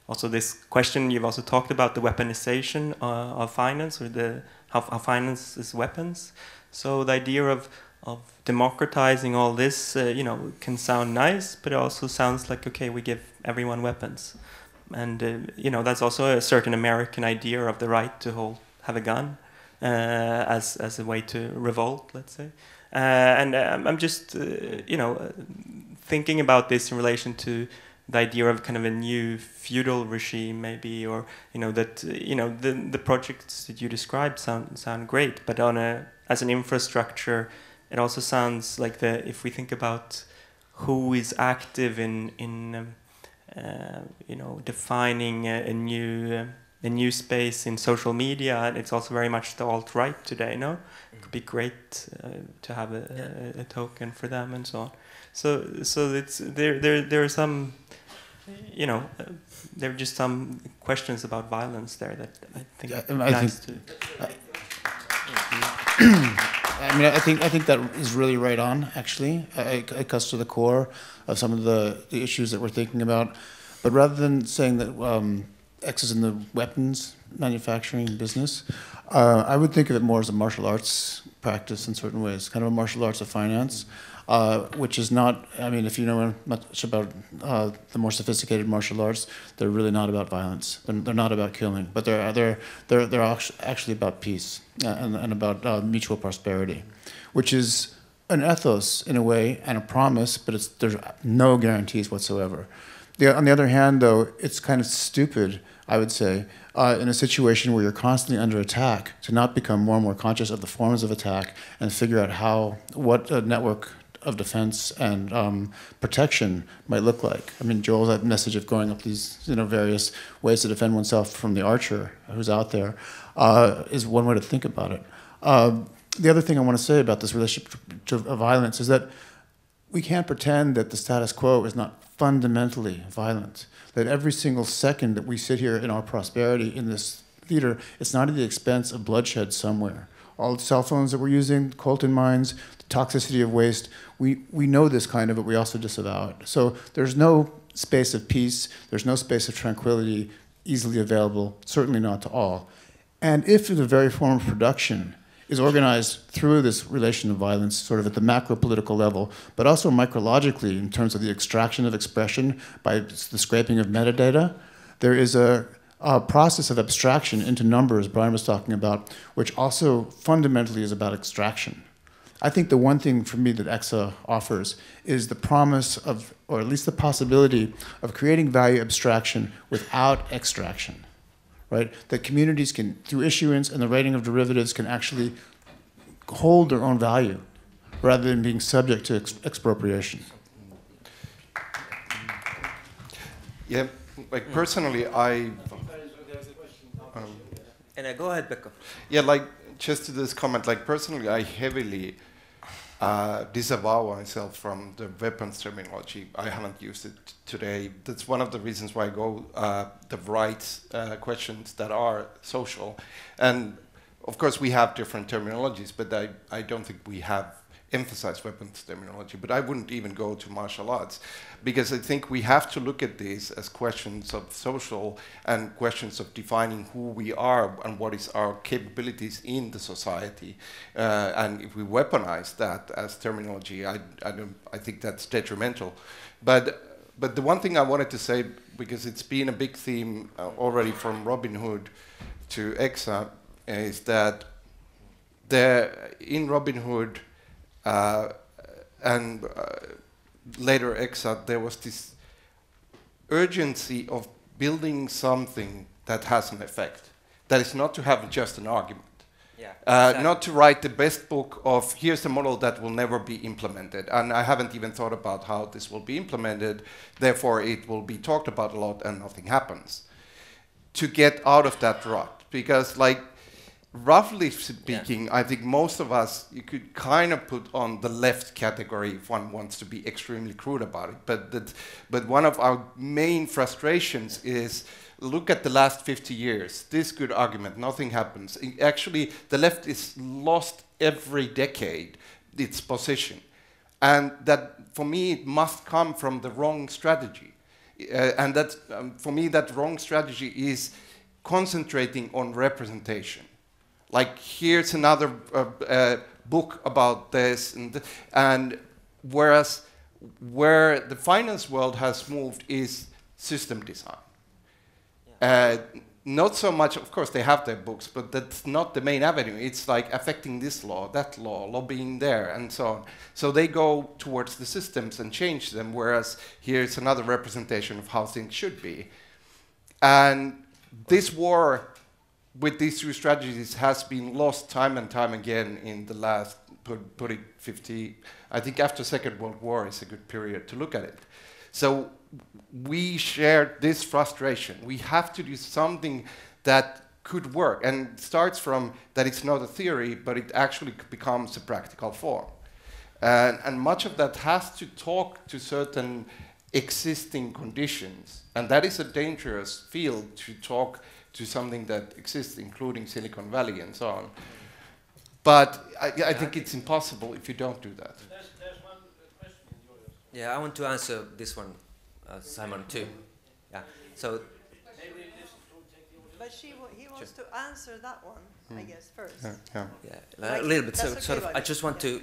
Speaker 10: also this question you've also talked about, the weaponization of finance, or how finance is weapons. So the idea of democratizing all this, can sound nice, but it also sounds like, okay, we give everyone weapons, and that's also a certain American idea of the right to have a gun as a way to revolt, let's say. And I'm just thinking about this in relation to the idea of kind of a new feudal regime, maybe, or the projects that you described sound great, but as an infrastructure, it also sounds like if we think about who is active in defining a new space in social media, it's also very much the alt-right today. No, it could be great to have a token for them and so on. So it's there are some, there are just some questions about violence there that I think
Speaker 3: I think that is really right on, actually. It cuts to the core of some of the issues that we're thinking about. But rather than saying that X is in the weapons manufacturing business, I would think of it more as a martial arts practice in certain ways, kind of a martial arts of finance, which is not, if you know much about the more sophisticated martial arts, they're really not about violence. They're not about killing, but they're actually about peace and about mutual prosperity, which is an ethos in a way and a promise, but there's no guarantees whatsoever. On the other hand, though, it's kind of stupid, I would say, in a situation where you're constantly under attack, to not become more and more conscious of the forms of attack and figure out what a network of defense and protection might look like. Joel's message of going up these various ways to defend oneself from the archer who's out there is one way to think about it. The other thing I want to say about this relationship to violence is that we can't pretend that the status quo is not fundamentally violent, that every single second that we sit here in our prosperity in this theater, it's not at the expense of bloodshed somewhere. All the cell phones that we're using, coltan mines, the toxicity of waste, we know this kind of, but we also disavow it. So there's no space of peace, there's no space of tranquility easily available, certainly not to all. And if the very form of production is organized through this relation of violence, sort of at the macro political level, but also micrologically in terms of the extraction of expression by the scraping of metadata, there is a process of abstraction into numbers Brian was talking about, which also fundamentally is about extraction. I think the one thing for me that EXA offers is the promise of, or at least the possibility of creating value abstraction without extraction. Right? That communities can, through issuance and the rating of derivatives, can actually hold their own value rather than being subject to expropriation.
Speaker 5: Yeah, personally, and
Speaker 2: go ahead, Becca.
Speaker 5: Yeah, just to this comment, personally, I heavily disavow myself from the weapons terminology. I haven't used it today. That's one of the reasons why I go the right questions that are social. And of course we have different terminologies, but I don't think we have emphasized weapons terminology. But I wouldn't even go to martial arts, because I think we have to look at these as questions of social and questions of defining who we are and what is our capabilities in the society. And if we weaponize that as terminology, I think that's detrimental. But the one thing I wanted to say, because it's been a big theme already from Robin Hood to EXA, is that in Robin Hood and later EXA, there was this urgency of building something that has an effect. That is not to have just an argument.
Speaker 2: Yeah, exactly.
Speaker 5: Not to write the best book of, here's a model that will never be implemented. And I haven't even thought about how this will be implemented. Therefore, it will be talked about a lot and nothing happens. To get out of that rut. Because, like, roughly speaking, yeah, I think most of us, you could kind of put on the left category if one wants to be extremely crude about it. But one of our main frustrations is, look at the last 50 years. This good argument, nothing happens. Actually, the left is lost every decade its position. And that, for me, it must come from the wrong strategy. And that, for me, that wrong strategy is concentrating on representation. Like, here's another book about this, and whereas where the finance world has moved is system design. Yeah. Not so much, of course, they have their books, but that's not the main avenue. It's like affecting this law, that law, lobbying there, and so on. So they go towards the systems and change them, whereas here's another representation of how things should be. And this war with these two strategies has been lost time and time again in the last, put it 50, I think after Second World War is a good period to look at it. So we share this frustration. We have to do something that could work, and it starts from that it's not a theory, but it actually becomes a practical form. And much of that has to talk to certain existing conditions, and that is a dangerous field to talk to something that exists, including Silicon Valley and so on. But I think it's impossible if you don't do that.
Speaker 1: There's one question in yours.
Speaker 2: Yeah, I want to answer this one, Simon, too. Yeah. So.
Speaker 11: But he wants to answer that one, I guess, first.
Speaker 2: Yeah, a little bit. So, sort of. I just want to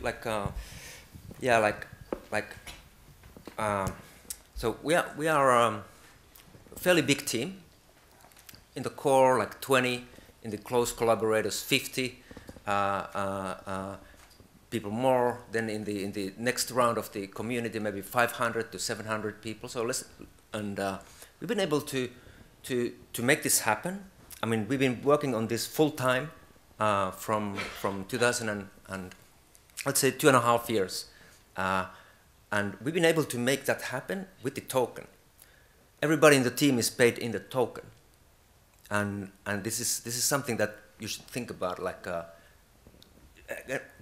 Speaker 2: so we are a fairly big team. In the core, like 20. In the close collaborators, 50. People more. Then in the next round of the community, maybe 500 to 700 people. So we've been able to make this happen. I mean, we've been working on this full time from 2000 and let's say 2.5 years, and we've been able to make that happen with the token. Everybody in the team is paid in the token, and this is something that you should think about. Like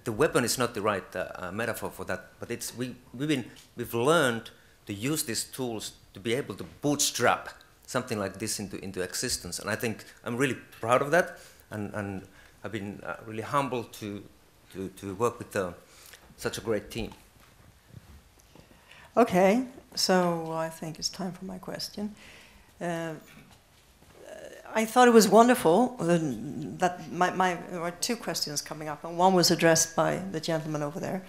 Speaker 2: the weapon is not the right metaphor for that, but it's we've learned to use these tools to be able to bootstrap something like this into existence, and I think I'm really proud of that, and I've been really humbled to work with such a great team.
Speaker 11: Okay, so I think it's time for my question. I thought it was wonderful that there were two questions coming up, and one was addressed by the gentleman over there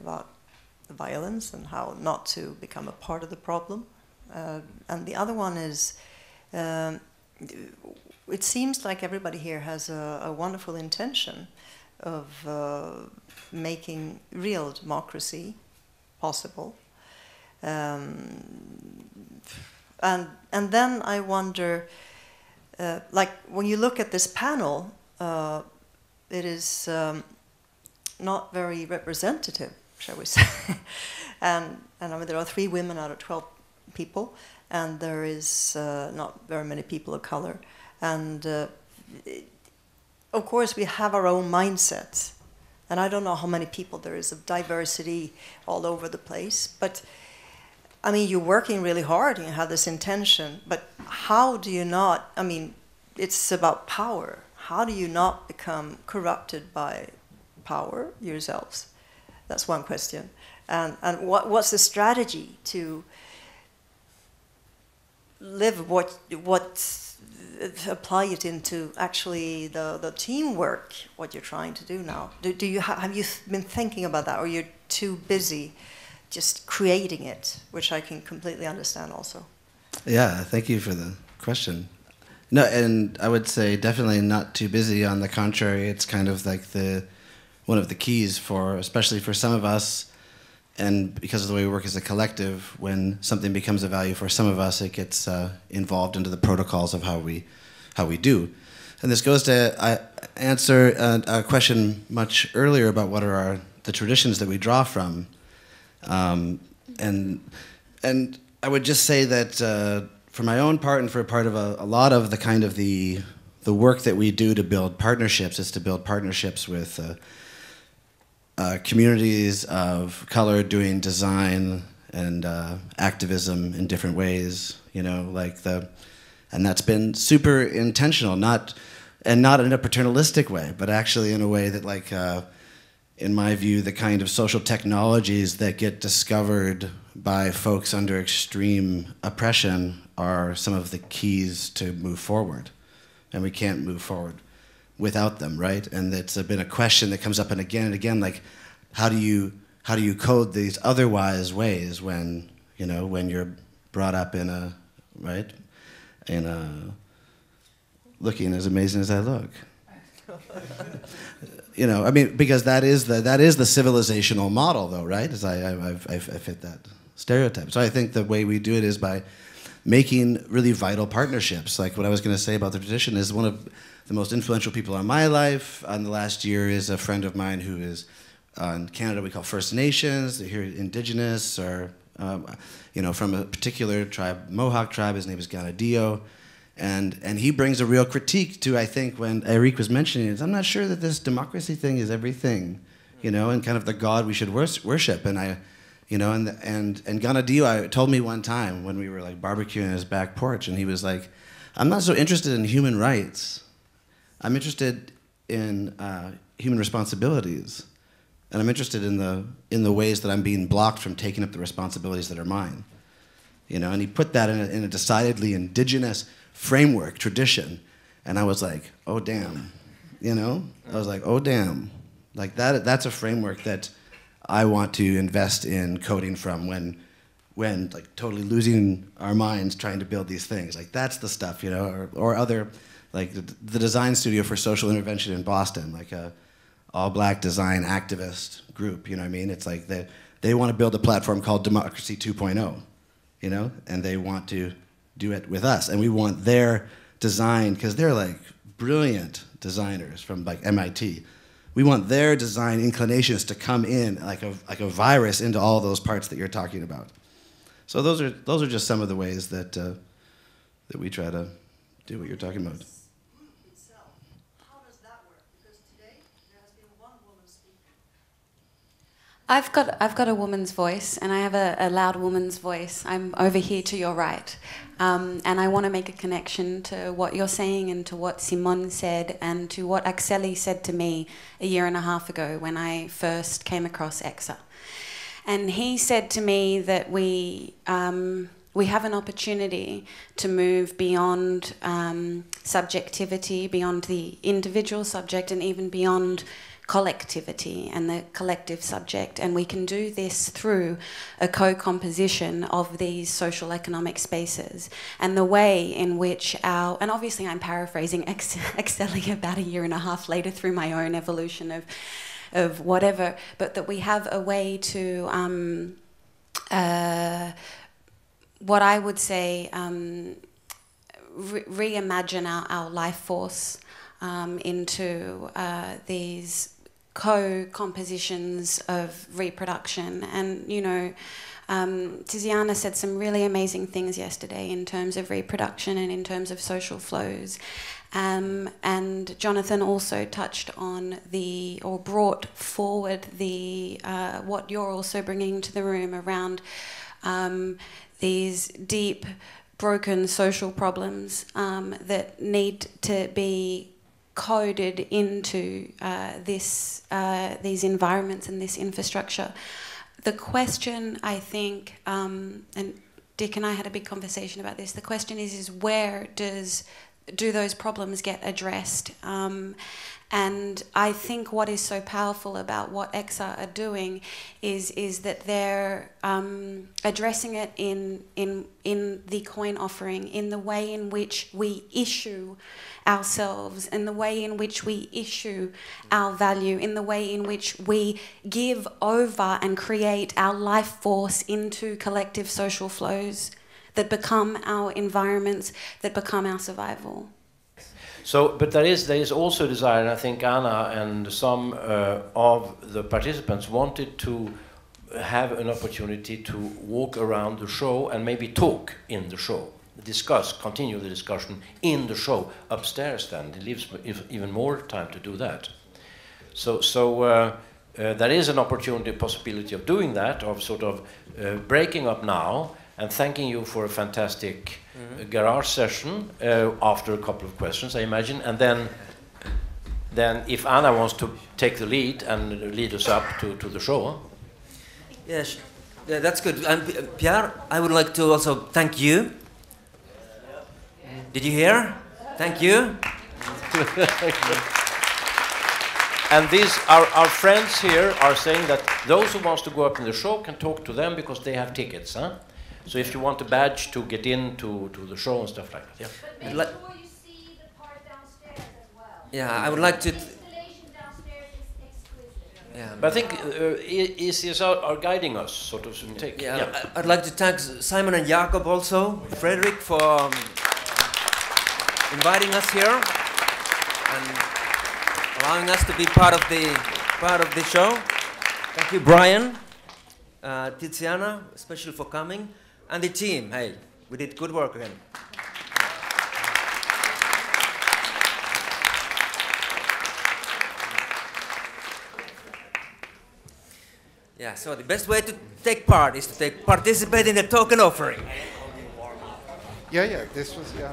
Speaker 11: about the violence and how not to become a part of the problem. And the other one is, it seems like everybody here has a wonderful intention of making real democracy possible. And then I wonder, like when you look at this panel, it is not very representative, shall we say. and I mean, there are 3 women out of 12 people, and there is not very many people of color. And of course, we have our own mindsets, And I don't know how many people there is of diversity all over the place. But, I mean, you're working really hard and you have this intention. But how do you not, I mean, it's about power. How do you not become corrupted by power yourselves? That's one question. And what's the strategy to live what apply it into actually the teamwork, what you're trying to do now? Do you have you been thinking about that, or you're too busy just creating it, which I can completely understand also?
Speaker 7: Yeah, thank you for the question. No, and I would say definitely not too busy. On the contrary, it's kind of like one of the keys for, especially for some of us, and because of the way we work as a collective, when something becomes a value for some of us, it gets involved into the protocols of how we do. And this goes to answer a question much earlier about what are the traditions that we draw from. And I would just say that for my own part and for a part of a lot of the kind of the work that we do to build partnerships is to build partnerships with communities of color doing design and activism in different ways, you know, and that's been super intentional, not in a paternalistic way, but actually in a way that, in my view, the kind of social technologies that get discovered by folks under extreme oppression are some of the keys to move forward, and we can't move forward without them, right? And it's been a question that comes up and again, like, how do you code these otherwise ways when you're brought up in a looking as amazing as I look, you know, I mean, because that is the civilizational model, though, right? As I fit that stereotype. So I think the way we do it is by making really vital partnerships. Like what I was going to say about the tradition is one of the most influential people in my life in the last year is a friend of mine who is in Canada we call First Nations. They're here Indigenous or from a particular tribe, Mohawk tribe. His name is Ganadio. And he brings a real critique to, I think, when Eric was mentioning it, I'm not sure that this democracy thing is everything, and kind of the God we should worship. And and Ganadio told me one time when we were like barbecuing in his back porch, and he was like, I'm not so interested in human rights. I'm interested in human responsibilities. And I'm interested in the ways that I'm being blocked from taking up the responsibilities that are mine. And he put that in a decidedly indigenous framework, tradition. And I was like, oh, damn. I was like, oh, damn. Like that's a framework that I want to invest in coding from when like totally losing our minds trying to build these things. Like that's the stuff, or other, like the design studio for social intervention in Boston, like a all-black design activist group, you know what I mean? It's like they want to build a platform called Democracy 2.0, and they want to do it with us. And we want their design, because they're like brilliant designers from like MIT. We want their design inclinations to come in like a virus into all those parts that you're talking about. So those are just some of the ways that we try to do what you're talking about.
Speaker 12: I've got a woman's voice, and I have a loud woman's voice. I'm over here to your right, and I want to make a connection to what you're saying and to what Simone said and to what Axeli said to me a year and a half ago when I first came across EXA. And he said to me that we have an opportunity to move beyond subjectivity, beyond the individual subject, and even beyond collectivity and the collective subject, and we can do this through a co-composition of these social economic spaces. And the way in which and obviously I'm paraphrasing Axeli about a year and a half later through my own evolution of whatever, but that we have a way to what I would say reimagine our life force into these co-compositions of reproduction. And Tiziana said some really amazing things yesterday in terms of reproduction and in terms of social flows. And Jonathan also touched on or brought forward what you're also bringing to the room around these deep, broken social problems that need to be coded into these environments and this infrastructure. The question, I think, and Dick and I had a big conversation about this, the question is where do those problems get addressed? And I think what is so powerful about what EXA are doing is that they're addressing it in the coin offering, in the way in which we issue ourselves, in the way in which we issue our value, in the way in which we give over and create our life force into collective social flows that become our environments, that become our survival.
Speaker 1: So, but there is also a desire, and I think Anna and some of the participants wanted to have an opportunity to walk around the show and maybe talk in the show, continue the discussion in the show upstairs. Then it leaves even more time to do that. So there is an opportunity, possibility of doing that, of sort of breaking up now. And thanking you for a fantastic garage session after a couple of questions, I imagine. And then if Anna wants to take the lead and lead us up to the show.
Speaker 2: Yes, yeah, that's good. And Pierre, I would like to also thank you. Did you hear? Thank you.
Speaker 1: And these our friends here are saying that those who wants to go up in the show can talk to them because they have tickets, huh? So if you want a badge to get into the show and stuff like that, yeah.
Speaker 13: But make sure you see the part downstairs as well.
Speaker 2: Yeah, I would like to.
Speaker 13: The installation downstairs is exquisite.
Speaker 2: Yeah,
Speaker 1: but I think ECS are guiding us, sort of.
Speaker 2: I'd like to thank Simon and Jakob also, Frederick, for inviting us here and allowing us to be part of the show. Thank you, Brian, Tiziana, especially for coming. And the team, hey, we did good work again. Yeah, so the best way to take part is to participate in the token offering.
Speaker 5: Yeah, this was, yeah.